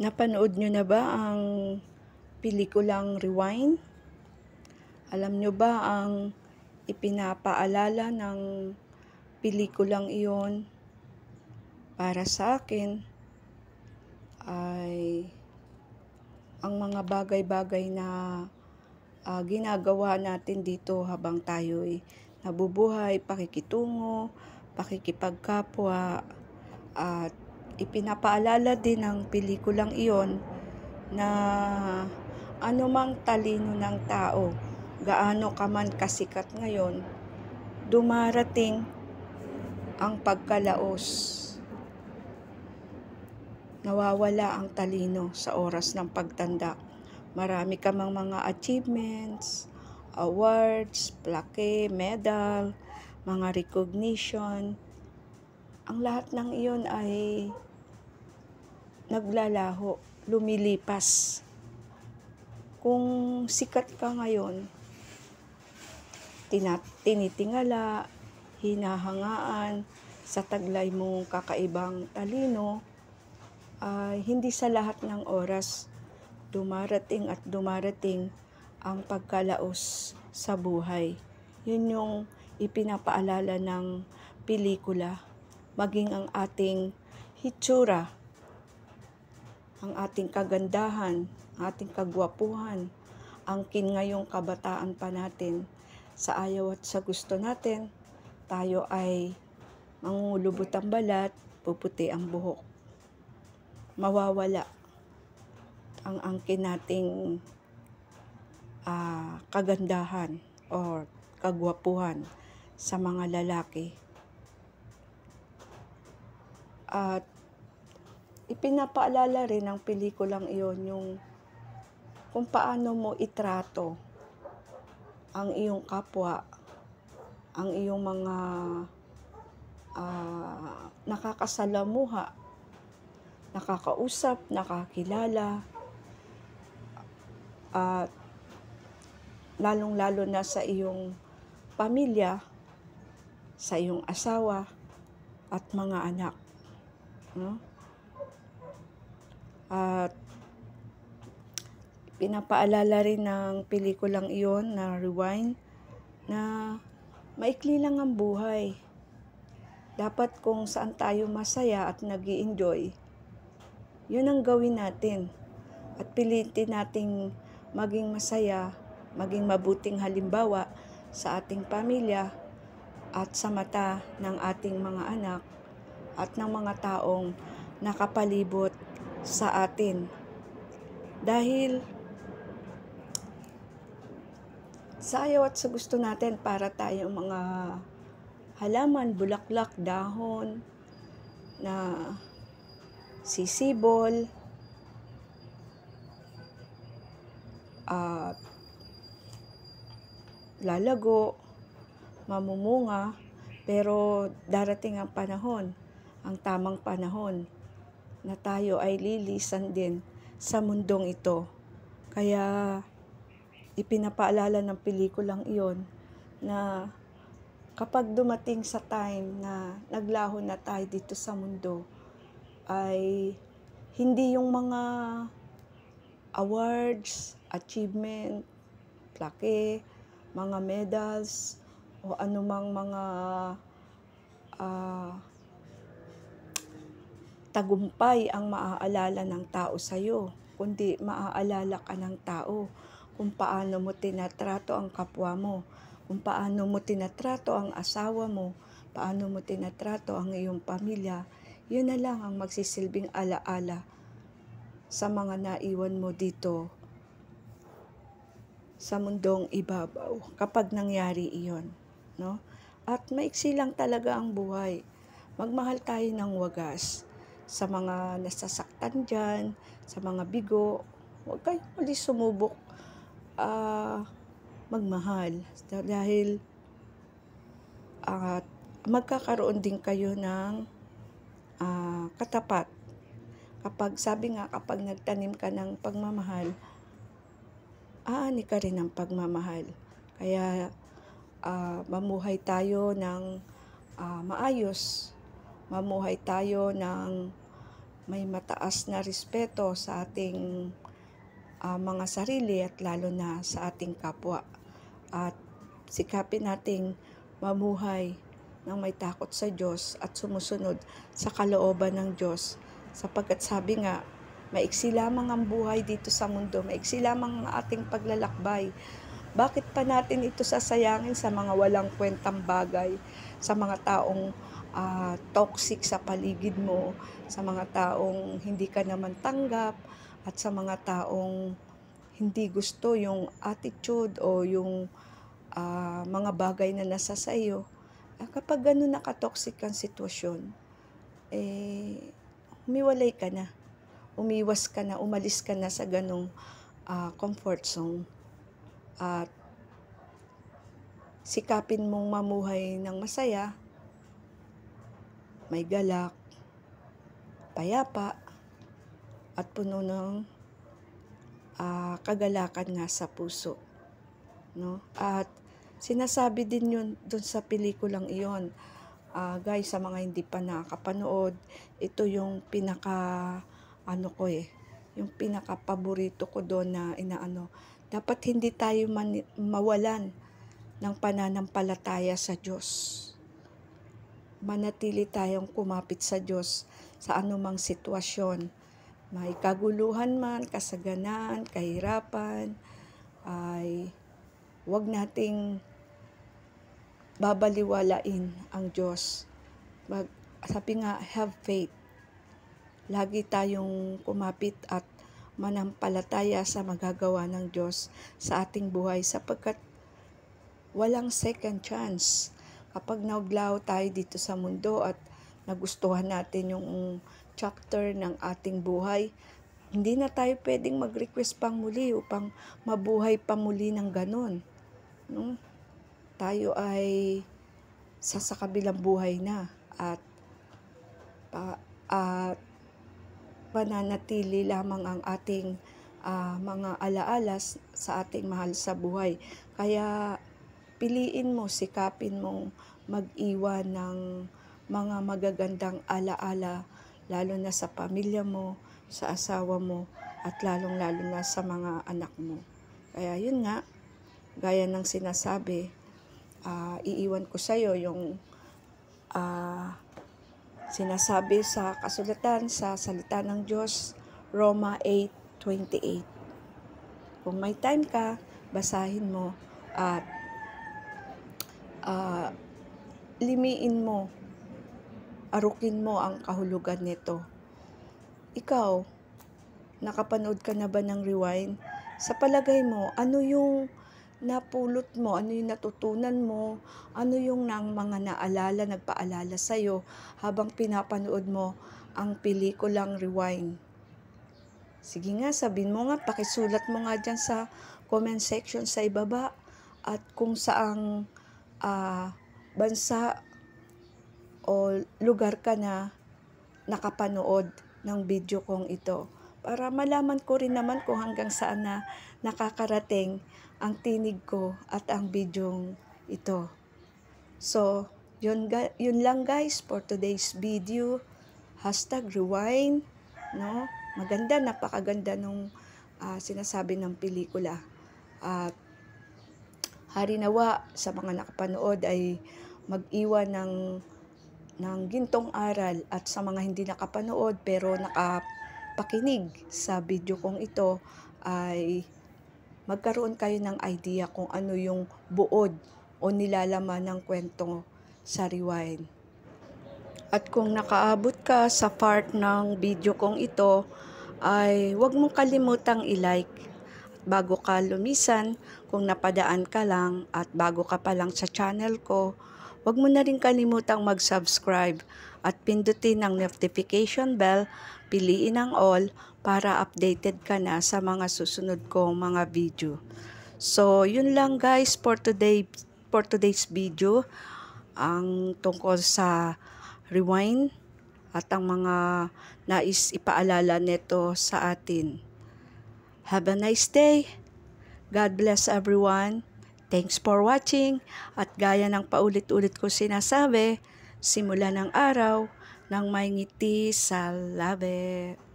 Napanood nyo na ba ang pelikulang Rewind? Alam nyo ba ang ipinapaalala ng pelikulang iyon para sa akin ay ang mga bagay-bagay na ginagawa natin dito habang tayo'y nabubuhay, pakikitungo, pakikipagkapwa, at ipinapaalala din ng pelikulang iyon na anumang talino ng tao, gaano ka man kasikat ngayon, dumarating ang pagkalaos. Nawawala ang talino sa oras ng pagtanda. Marami ka mang mga achievements, awards, plaque, medal, mga recognition. Ang lahat ng iyon ay naglalaho, lumilipas. Kung sikat ka ngayon, tinitingala, hinahangaan sa taglay mong kakaibang talino, ay hindi sa lahat ng oras dumarating at dumarating ang pagkalaos sa buhay. Yun yung ipinapaalala ng pelikula, maging ang ating hitsura, ang ating kagandahan, ating kagwapuhan, angkin ngayong kabataan pa natin. Sa ayaw at sa gusto natin, tayo ay mangulubot ang balat, puputi ang buhok. Mawawala ang angkin nating kagandahan o kagwapuhan sa mga lalaki. At ipinapaalala rin ng pelikulang iyon yung kung paano mo itrato ang iyong kapwa, ang iyong mga nakakasalamuha, nakakausap, nakakilala, at lalong-lalo na sa iyong pamilya, sa iyong asawa at mga anak. No? At pinapaalala rin ng pelikulang iyon na Rewind na maikli lang ang buhay. Dapat kung saan tayo masaya at nag-i-enjoy, yun ang gawin natin. At pilitin nating maging masaya, maging mabuting halimbawa sa ating pamilya at sa mata ng ating mga anak at ng mga taong nakapalibot sa atin. Dahil sa ayaw at sa gusto natin, para tayong mga halaman, bulaklak, dahon na sisibol at lalago, mamumunga, pero darating ang panahon, ang tamang panahon, na tayo ay lilisan din sa mundong ito. Kaya ipinapaalala ng pelikulang iyon na kapag dumating sa time na naglaho na tayo dito sa mundo, ay hindi yung mga awards, achievement, plaque, mga medals, o anumang mga tagumpay ang maaalala ng tao sa'yo, kundi maaalala ka ng tao kung paano mo tinatrato ang kapwa mo, kung paano mo tinatrato ang asawa mo, paano mo tinatrato ang iyong pamilya. Yun na lang ang magsisilbing alaala sa mga naiwan mo dito sa mundong ibabaw kapag nangyari iyon, no? At maiksi lang talaga ang buhay. Magmahal tayo ng wagas sa mga nasasaktan dyan, sa mga bigo. Huwag kayong muli sumubok magmahal dahil magkakaroon din kayo ng katapat. Kapag nagtanim ka ng pagmamahal, aani ka rin ng pagmamahal. Kaya mamuhay tayo ng maayos, mamuhay tayo ng may mataas na respeto sa ating mga sarili at lalo na sa ating kapwa. At sikapin nating mamuhay ng may takot sa Diyos at sumusunod sa kalooban ng Diyos. Sapagkat sabi nga, maiksi lamang ang buhay dito sa mundo, maiksi lamang ang ating paglalakbay. Bakit pa natin ito sasayangin sa mga walang kwentang bagay, sa mga taong toxic sa paligid mo, sa mga taong hindi ka naman tanggap, at sa mga taong hindi gusto yung attitude o yung mga bagay na nasa sa iyo. Kapag gano'n nakatoxic ang sitwasyon, humiwalay ka na, umiwas ka na, umalis ka na sa ganong comfort zone. At sikapin mong mamuhay ng masaya, may galak, payapa, at puno ng kagalakan nga sa puso. No? At sinasabi din yun dun sa pelikulang iyon. Guys, sa mga hindi pa nakakapanood, ito yung yung pinaka-paborito ko doon na inaano. Dapat hindi tayo mawalan ng pananampalataya sa Diyos. Manatili tayong kumapit sa Diyos sa anumang sitwasyon. May kaguluhan man, kasaganaan, kahirapan, ay huwag nating babaliwalain ang Diyos. Sabi nga, have faith. Lagi tayong kumapit at manampalataya sa magagawa ng Diyos sa ating buhay sapagkat walang second chance. Kapag nauglaw tayo dito sa mundo at nagustuhan natin yung chapter ng ating buhay, hindi na tayo pwedeng mag-request pang muli upang mabuhay pa muli ng ganon. No? Tayo ay sa kabilang buhay na at mananatili lamang ang ating mga alaala sa ating mahal sa buhay. Kaya piliin mo, sikapin mong mag-iwan ng mga magagandang alaala, lalo na sa pamilya mo, sa asawa mo, at lalong-lalo na sa mga anak mo. Kaya yun nga, gaya ng sinasabi, iiwan ko sa iyo yung sinasabi sa kasulatan sa salita ng Diyos, Roma 8:28. Kung may time ka, basahin mo at limiin mo, arukin mo ang kahulugan nito. Ikaw, nakapanood ka na ba ng Rewind? Sa palagay mo, ano yung napulot mo, ano yung natutunan mo, ano yung mga naalala, nagpaalala sa'yo habang pinapanood mo ang pelikulang Rewind? Sige nga, sabihin mo nga, pakisulat mo nga dyan sa comment section sa ibaba at kung saang bansa o lugar ka na nakapanood ng video kong ito. Para malaman ko rin naman kung hanggang saan na nakakarating ang tinig ko at ang bidyong ito. So, yun lang guys for today's video. #rewind. No? Maganda, napakaganda nung sinasabi ng pelikula. At harinawa sa mga nakapanood ay mag-iwan ng gintong aral at sa mga hindi nakapanood pero nakapakinig sa video kong ito ay magkaroon kayo ng idea kung ano yung buod o nilalaman ng kwento sa Rewind. At kung nakaabot ka sa part ng video kong ito, ay huwag mong kalimutang i-like. Bago ka lumisan, kung napadaan ka lang at bago ka pa lang sa channel ko, huwag mo na rin kalimutang mag-subscribe at pindutin ang notification bell, piliin ang all para updated ka na sa mga susunod kong mga video. So, yun lang guys for today's video ang tungkol sa Rewind at ang mga nais ipaalala nito sa atin. Have a nice day. God bless everyone. Thanks for watching. At gaya ng paulit-ulit ko sinasabi, simula ng araw, ng may ngiti sa labi.